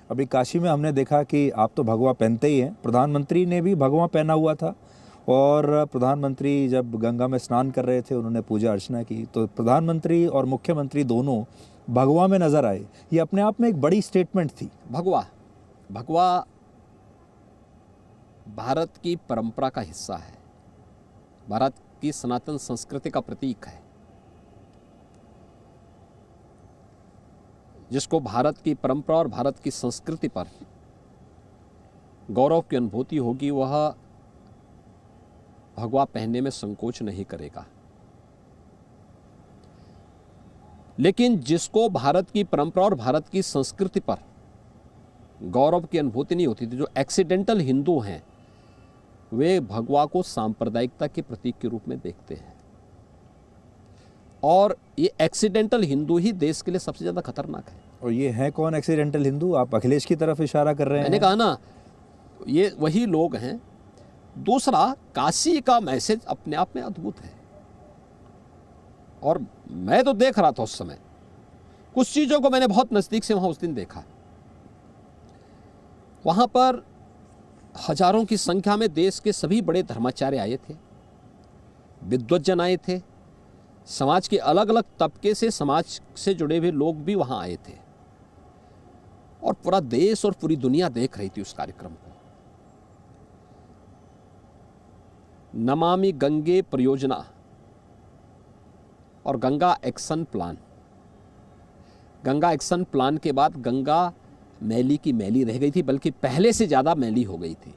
अभी काशी में हमने देखा कि आप तो भगवा पहनते ही हैं, प्रधानमंत्री ने भी भगवा पहना हुआ था और प्रधानमंत्री जब गंगा में स्नान कर रहे थे उन्होंने पूजा अर्चना की, तो प्रधानमंत्री और मुख्यमंत्री दोनों भगवा में नजर आए। ये अपने आप में एक बड़ी स्टेटमेंट थी। भगवा भगवा भारत की परंपरा का हिस्सा है, भारत की सनातन संस्कृति का प्रतीक है। जिसको भारत की परंपरा और भारत की संस्कृति पर गौरव की अनुभूति होगी वह भगवा पहनने में संकोच नहीं करेगा। लेकिन जिसको भारत की परंपरा और भारत की संस्कृति पर गौरव की अनुभूति नहीं होती थी, जो एक्सीडेंटल हिंदू हैं, वे भगवा को सांप्रदायिकता के प्रतीक के रूप में देखते हैं। और ये एक्सीडेंटल हिंदू ही देश के लिए सबसे ज्यादा खतरनाक है। और ये है कौन एक्सीडेंटल हिंदू? आप अखिलेश की तरफ इशारा कर रहे हैं। मैंने कहा ना, ये वही लोग हैं। दूसरा, काशी का मैसेज अपने आप में अद्भुत है और मैं तो देख रहा था उस समय, कुछ चीजों को मैंने बहुत नजदीक से वहां उस दिन देखा। वहां पर हजारों की संख्या में देश के सभी बड़े धर्माचार्य आए थे, विद्वज्जन आए थे, समाज के अलग अलग तबके से, समाज से जुड़े हुए लोग भी वहां आए थे और पूरा देश और पूरी दुनिया देख रही थी उस कार्यक्रम को। नमामि गंगे परियोजना और Ganga action plan, Ganga action plan के बाद गंगा मैली की मैली रह गई थी, बल्कि पहले से ज्यादा मैली हो गई थी।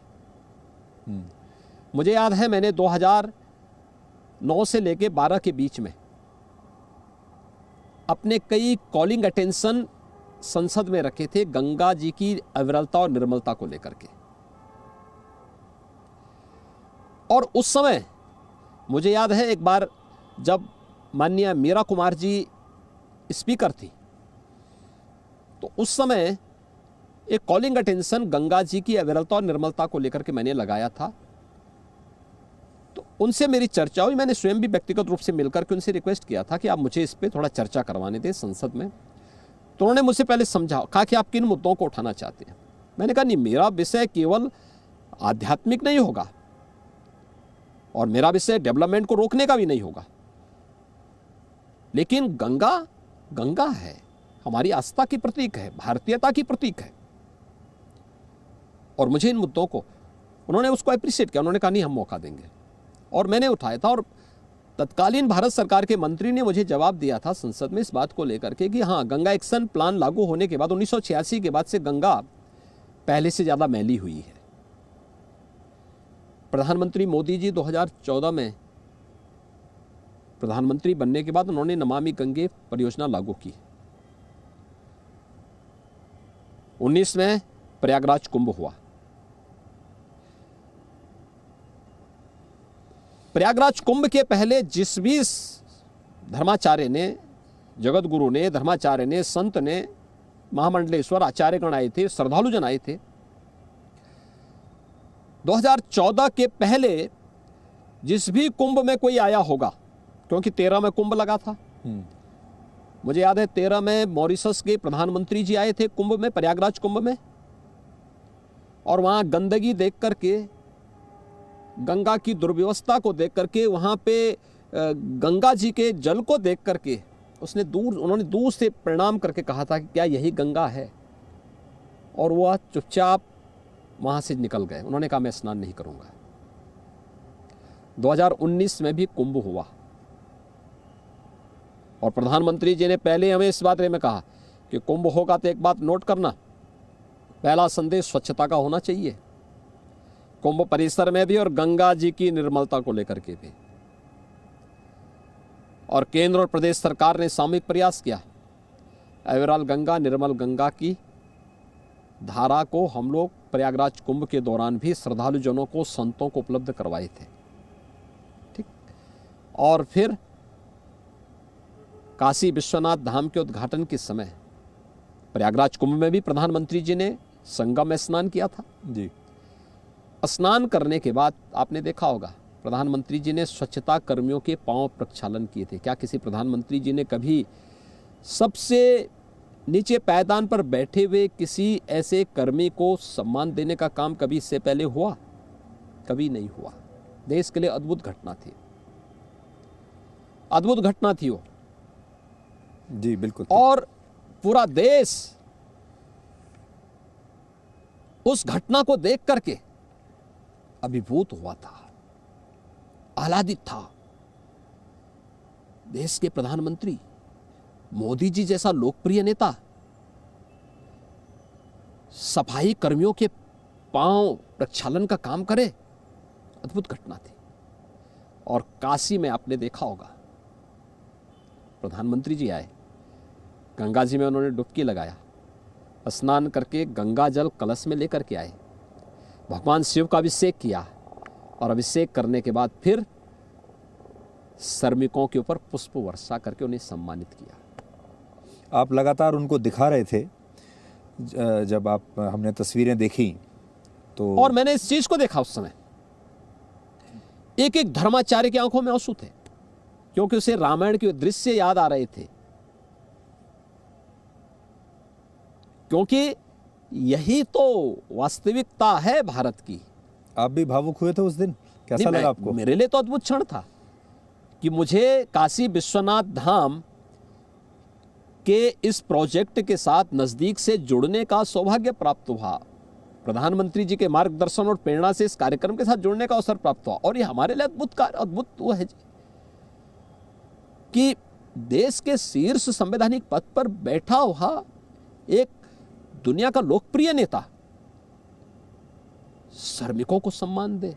मुझे याद है मैंने 2009 से लेके 12 के बीच में अपने कई कॉलिंग अटेंशन संसद में रखे थे गंगा जी की अविरलता और निर्मलता को लेकर के। और उस समय मुझे याद है एक बार जब माननीय मीरा कुमार जी स्पीकर थी, तो उस समय एक कॉलिंग अटेंशन गंगा जी की अविरलता और निर्मलता को लेकर के मैंने लगाया था। तो उनसे मेरी चर्चा हुई, मैंने स्वयं भी व्यक्तिगत रूप से मिलकर के उनसे रिक्वेस्ट किया था कि आप मुझे इस पे थोड़ा चर्चा करवाने दें संसद में। तो उन्होंने मुझसे पहले समझा, कहा कि आप किन मुद्दों को उठाना चाहते हैं। मैंने कहा नहीं, मेरा विषय केवल आध्यात्मिक नहीं होगा और मेरा विषय डेवलपमेंट को रोकने का भी नहीं होगा, लेकिन गंगा गंगा है, हमारी आस्था की प्रतीक है, भारतीयता की प्रतीक है और मुझे इन मुद्दों को, उन्होंने उसको अप्रिशिएट किया। उन्होंने कहा नहीं, हम मौका देंगे और मैंने उठाया था। और तत्कालीन भारत सरकार के मंत्री ने मुझे जवाब दिया था संसद में इस बात को लेकर के कि हाँ, गंगा एक्शन प्लान लागू होने के बाद 1986 के बाद से गंगा पहले से ज्यादा मैली हुई है। प्रधानमंत्री मोदी जी 2014 में प्रधानमंत्री बनने के बाद उन्होंने नमामि गंगे परियोजना लागू की। 19 में प्रयागराज कुंभ हुआ। प्रयागराज कुंभ के पहले जिस भी धर्माचार्य ने, जगत गुरु ने, धर्माचार्य ने, संत ने, महामंडलेश्वर आचार्यगण आए थे, श्रद्धालु जन आए थे। 2014 के पहले जिस भी कुंभ में कोई आया होगा, क्योंकि 13 में कुंभ लगा था। मुझे याद है 13 में मॉरिशस के प्रधानमंत्री जी आए थे कुंभ में, प्रयागराज कुंभ में, और वहां गंदगी देख करके, गंगा की दुर्व्यवस्था को देख करके, वहां पे गंगा जी के जल को देख करके उन्होंने दूर से प्रणाम करके कहा था कि क्या यही गंगा है, और वह चुपचाप वहां से निकल गए। उन्होंने कहा मैं स्नान नहीं करूंगा। 2019 में भी कुंभ हुआ और प्रधानमंत्री जी ने पहले हमें इस बारे में कहा कि कुंभ होगा तो एक बात नोट करना, पहला संदेश स्वच्छता का होना चाहिए, कुंभ परिसर में भी और गंगा जी की निर्मलता को लेकर के भी। और केंद्र और प्रदेश सरकार ने सामूहिक प्रयास किया। अविरल गंगा, निर्मल गंगा की धारा को हम लोग प्रयागराज कुंभ के दौरान भी श्रद्धालु जनों को, संतों को उपलब्ध करवाए थे। ठीक। और फिर काशी विश्वनाथ धाम के उद्घाटन के समय प्रयागराज कुंभ में भी प्रधानमंत्री जी ने संगम में स्नान किया था जी। स्नान करने के बाद आपने देखा होगा प्रधानमंत्री जी ने स्वच्छता कर्मियों के पांव प्रक्षालन किए थे। क्या किसी प्रधानमंत्री जी ने कभी सबसे नीचे पायदान पर बैठे हुए किसी ऐसे कर्मी को सम्मान देने का काम कभी इससे पहले हुआ? कभी नहीं हुआ। देश के लिए अद्भुत घटना थी, अद्भुत घटना थी वो। जी बिल्कुल। और पूरा देश उस घटना को देख करके अभिभूत हुआ था, आह्लादित था। देश के प्रधानमंत्री मोदी जी जैसा लोकप्रिय नेता सफाई कर्मियों के पांव प्रक्षालन का काम करे, अद्भुत घटना थी। और काशी में आपने देखा होगा, प्रधानमंत्री जी आए, गंगा जी में उन्होंने डुबकी लगाया, स्नान करके गंगा जल कलश में लेकर के आए, भगवान शिव का अभिषेक किया और अभिषेक करने के बाद फिर श्रमिकों के ऊपर पुष्प वर्षा करके उन्हें सम्मानित किया। आप लगातार उनको दिखा रहे थे, जब हमने तस्वीरें देखी तो, और मैंने इस चीज को देखा उस समय, एक एक धर्माचार्य की आंखों में आंसू थे, क्योंकि उसे रामायण के दृश्य याद आ रहे थे। क्योंकि यही तो वास्तविकता है भारत की। आप भी भावुक हुए थे उस दिन, कैसा लगा आपको? मेरे लिए तो अद्भुत क्षण था कि मुझे काशी विश्वनाथ धाम के इस प्रोजेक्ट के साथ नजदीक से जुड़ने का सौभाग्य प्राप्त हुआ। प्रधानमंत्री जी के मार्गदर्शन और प्रेरणा से इस कार्यक्रम के साथ जुड़ने का अवसर प्राप्त हुआ। और ये हमारे लिए अद्भुत वो है जी कि देश के शीर्ष संवैधानिक पद पर बैठा हुआ एक दुनिया का लोकप्रिय नेता श्रमिकों को सम्मान दे।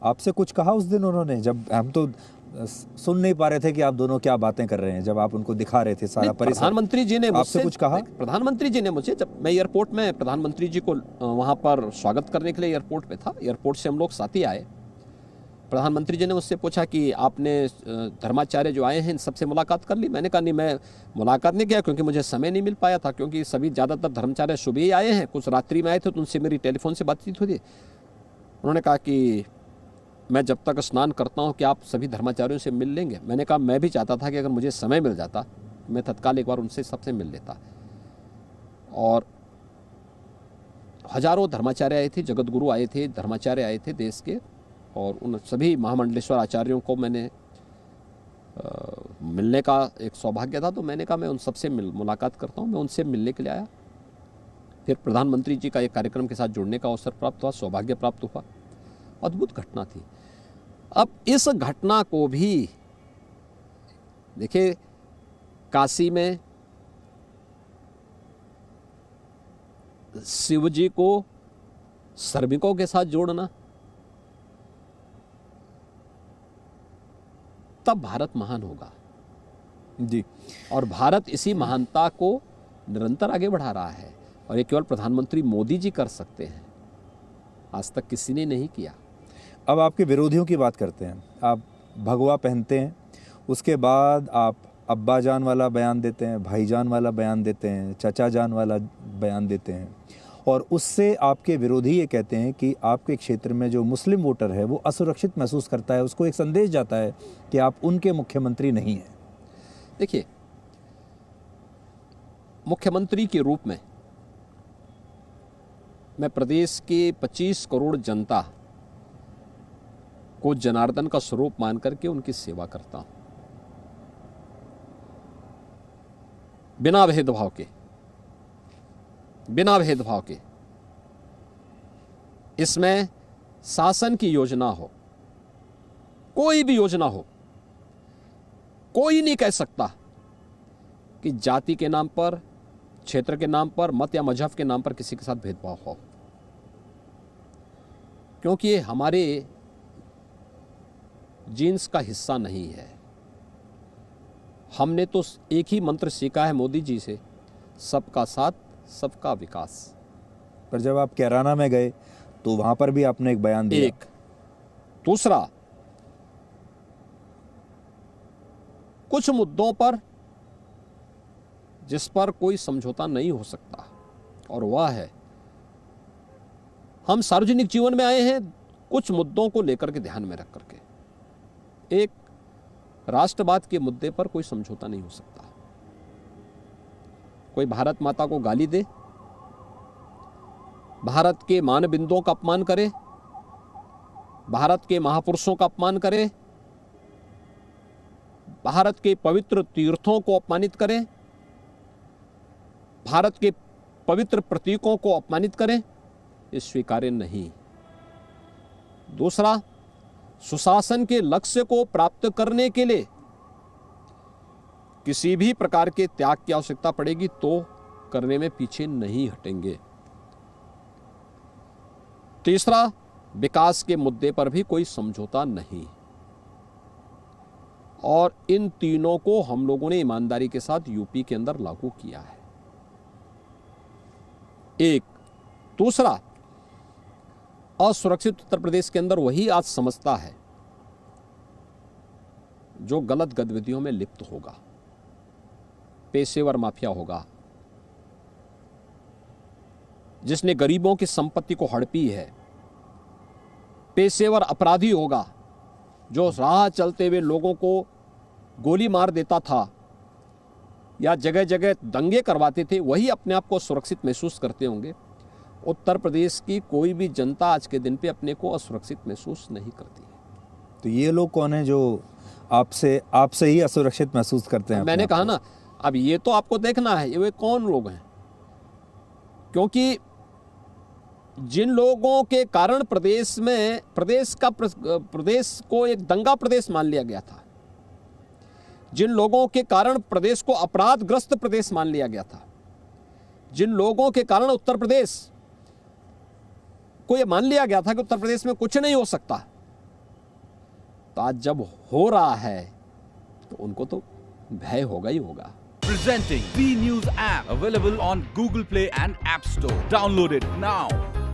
आपसे कुछ कहा उस दिन उन्होंने? जब हम तो सुन नहीं पा रहे थे कि आप दोनों क्या बातें कर रहे हैं, जब आप उनको दिखा रहे थे सारा परिसर, प्रधानमंत्री जी ने आपसे कुछ कहा? प्रधानमंत्री जी ने मुझे, जब मैं एयरपोर्ट में प्रधानमंत्री जी को वहां पर स्वागत करने के लिए एयरपोर्ट पे था, एयरपोर्ट से हम लोग साथ ही आए, प्रधानमंत्री जी ने मुझसे पूछा कि आपने धर्माचार्य जो आए हैं इन सबसे मुलाकात कर ली? मैंने कहा नहीं, मैं मुलाकात नहीं किया क्योंकि मुझे समय नहीं मिल पाया था, क्योंकि सभी ज़्यादातर धर्माचार्य सुबह ही आए हैं, कुछ रात्रि में आए थे तो उनसे मेरी टेलीफोन से बातचीत हुई थी। उन्होंने कहा कि मैं जब तक स्नान करता हूं कि आप सभी धर्माचार्यों से मिल लेंगे। मैंने कहा मैं भी चाहता था कि अगर मुझे समय मिल जाता मैं तत्काल एक बार उनसे सबसे मिल लेता। और हजारों धर्माचार्य आए थे, जगत गुरु आए थे, धर्माचार्य आए थे देश के, और उन सभी महामंडलेश्वर आचार्यों को मैंने मिलने का एक सौभाग्य था। तो मैंने कहा मैं उन सबसे मुलाकात करता हूँ, मैं उनसे मिलने के लिए आया। फिर प्रधानमंत्री जी का एक कार्यक्रम के साथ जुड़ने का अवसर प्राप्त हुआ, सौभाग्य प्राप्त हुआ। अद्भुत घटना थी। अब इस घटना को भी देखिए, काशी में शिव जी को श्रमिकों के साथ जोड़ना, तब भारत महान होगा जी। और भारत इसी महानता को निरंतर आगे बढ़ा रहा है। और ये केवल प्रधानमंत्री मोदी जी कर सकते हैं, आज तक किसी ने नहीं किया। अब आपके विरोधियों की बात करते हैं। आप भगवा पहनते हैं, उसके बाद आप अब्बा जान वाला बयान देते हैं, भाईजान वाला बयान देते हैं, चाचा जान वाला बयान देते हैं, और उससे आपके विरोधी ये कहते हैं कि आपके क्षेत्र में जो मुस्लिम वोटर है वो असुरक्षित महसूस करता है, उसको एक संदेश जाता है कि आप उनके मुख्यमंत्री नहीं हैं। देखिए, मुख्यमंत्री के रूप में मैं प्रदेश के 25 करोड़ जनता को जनार्दन का स्वरूप मान करके उनकी सेवा करता हूं, बिना भेदभाव के, बिना भेदभाव के। इसमें शासन की योजना हो, कोई भी योजना हो, कोई नहीं कह सकता कि जाति के नाम पर, क्षेत्र के नाम पर, मत या मजहब के नाम पर किसी के साथ भेदभाव हो, क्योंकि ये हमारे जीन्स का हिस्सा नहीं है। हमने तो एक ही मंत्र सीखा है मोदी जी से, सबका साथ सबका विकास। पर जब आप कैराना में गए तो वहां पर भी आपने एक बयान दिया। एक दूसरा, कुछ मुद्दों पर जिस पर कोई समझौता नहीं हो सकता, और वह है हम सार्वजनिक जीवन में आए हैं कुछ मुद्दों को लेकर के ध्यान में रख करके। एक, राष्ट्रवाद के मुद्दे पर कोई समझौता नहीं हो सकता। कोई भारत माता को गाली दे, भारत के मानबिंदुओं का अपमान करे, भारत के महापुरुषों का अपमान करे, भारत के पवित्र तीर्थों को अपमानित करे, भारत के पवित्र प्रतीकों को अपमानित करे, ये स्वीकार्य नहीं। दूसरा, सुशासन के लक्ष्य को प्राप्त करने के लिए किसी भी प्रकार के त्याग की आवश्यकता पड़ेगी तो करने में पीछे नहीं हटेंगे। तीसरा, विकास के मुद्दे पर भी कोई समझौता नहीं। और इन तीनों को हम लोगों ने ईमानदारी के साथ यूपी के अंदर लागू किया है। एक। दूसरा, असुरक्षित उत्तर प्रदेश के अंदर वही आज समझता है जो गलत गतिविधियों में लिप्त होगा, पेशेवर माफिया होगा, जिसने गरीबों की संपत्ति को हड़पी है, पेशेवर अपराधी होगा जो राह चलते हुए लोगों को गोली मार देता था या जगह जगह दंगे करवाते थे, वही अपने आप को सुरक्षित महसूस करते होंगे। उत्तर प्रदेश की कोई भी जनता आज के दिन पे अपने को असुरक्षित महसूस नहीं करती है। तो ये लोग कौन है जो आपसे ही असुरक्षित महसूस करते हैं? मैंने कहा ना, अब ये तो आपको देखना है ये वे कौन लोग हैं, क्योंकि जिन लोगों के कारण प्रदेश को एक दंगा प्रदेश मान लिया गया था, जिन लोगों के कारण प्रदेश को अपराधग्रस्त प्रदेश मान लिया गया था, जिन लोगों के कारण उत्तर प्रदेश को यह मान लिया गया था कि उत्तर प्रदेश में कुछ नहीं हो सकता, तो आज जब हो रहा है तो उनको तो भय होगा ही होगा। Presenting B News app available on Google Play and App Store. Download it now.